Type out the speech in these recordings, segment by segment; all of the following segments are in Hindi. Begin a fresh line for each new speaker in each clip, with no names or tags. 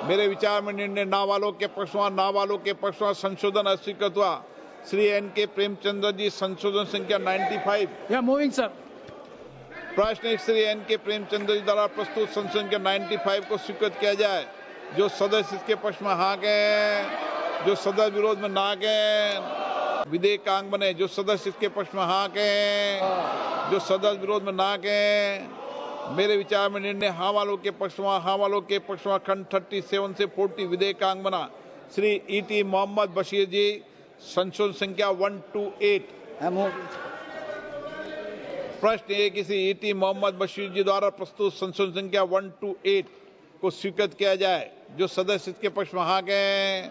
मेरे विचार में निर्णय नाबालोग के पक्ष में संशोधन अस्वीकृत हुआ। श्री एन.के. प्रेमचंद्र जी, संशोधन संख्या 95।
Yeah, moving, sir.
प्रश्न एक, श्री एन.के. प्रेमचंद्र जी द्वारा प्रस्तुत संशोधन संख्या 95 को स्वीकृत किया जाए। जो सदस्य इसके पक्ष में हाँ कहें, जो सदस्य विरोध में ना कहें, विधेयकांग बने। जो सदस्य इसके पक्ष में हाँ कहें, जो सदस्य विरोध में ना कहें। मेरे विचार में निर्णय हाँ वालों के पक्ष में खंड 37 से 40 विधेयकांग बना। श्री E.T. मोहम्मद बशीर जी, संशोधन संख्या 128। प्रश्न एक, किसी E.T. मोहम्मद बशीर जी द्वारा प्रस्तुत संशोधन संख्या 128 को स्वीकृत किया जाए। जो सदस्य इसके पक्ष में हाँ कहें,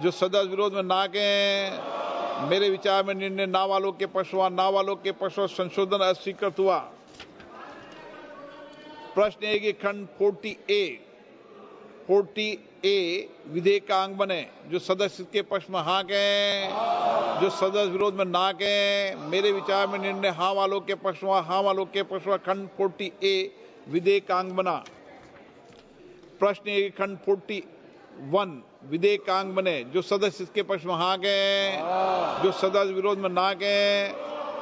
जो सदस्य विरोध में ना कहें। मेरे विचार में निर्णय ना वालों के पक्ष में संशोधन अस्वीकृत हुआ। प्रश्न है कि खंड 40A विधेयकांग बने। जो सदस्य इसके पक्ष में हाँ कहें, जो सदस्य विरोध में ना कहें। मेरे विचार में निर्णय हाँ वालों के पक्ष में खंड 40A विधेयकांग बना। प्रश्न है कि खंड 41 विधेयकांग बने। जो सदस्य इसके पक्ष में हाँ कहें, जो सदस्य विरोध में ना कहें।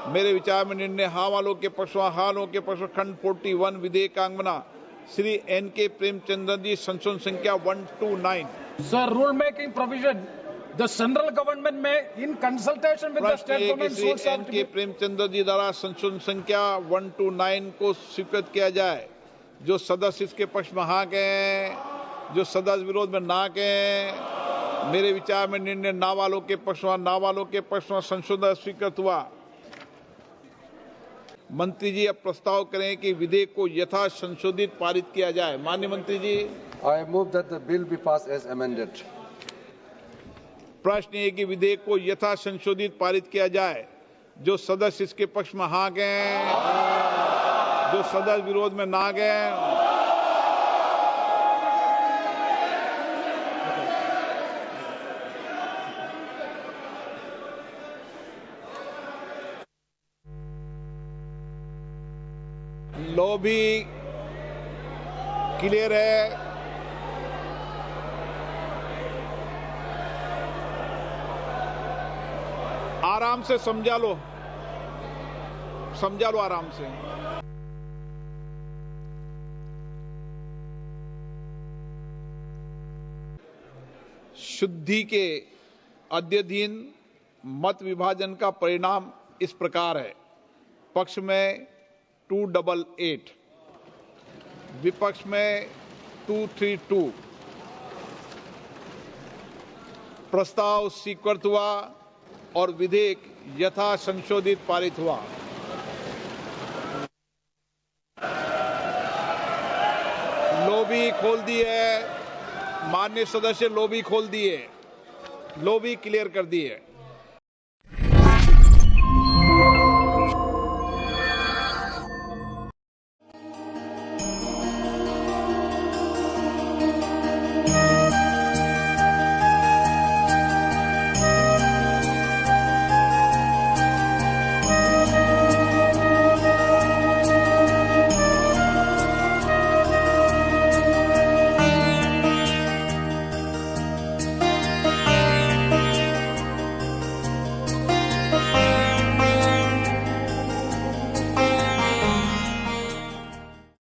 मेरे विचार में निर्णय हाँ वालों के पक्ष में खंड 41 विधेयकांग बना। श्री एन.के. प्रेमचंद्र जी, संशोधन संख्या 129।
Sir, rule making provision. The central government may, in consultation with the state government,
Shri N K. Premchandra ji द्वारा संशोधन संख्या 129 को स्वीकृत किया जाए। जो सदस्य इसके पक्ष में हाँ कहें, जो सदस्य विरोध में ना कहें। मेरे विचार में निर्णय ना वालों के पक्ष में संशोधन स्वीकृत हुआ। मंत्री जी अब प्रस्ताव करें कि विधेयक को यथा संशोधित पारित किया जाए। माननीय मंत्री जी।
I move that the bill be passed as amended.
प्रश्न है कि विधेयक को यथा संशोधित पारित किया जाए। जो सदस्य इसके पक्ष में हाँ कहें, जो सदस्य विरोध में ना कहें। लॉबी क्लियर है। आराम से समझा लो आराम से। शुद्धि के अध्ययन मत विभाजन का परिणाम इस प्रकार है। पक्ष में 288, विपक्ष में 232। प्रस्ताव स्वीकृत हुआ और विधेयक यथा संशोधित पारित हुआ। लॉबी खोल दी है। माननीय सदस्य लॉबी खोल दी है, लॉबी क्लियर कर दी है।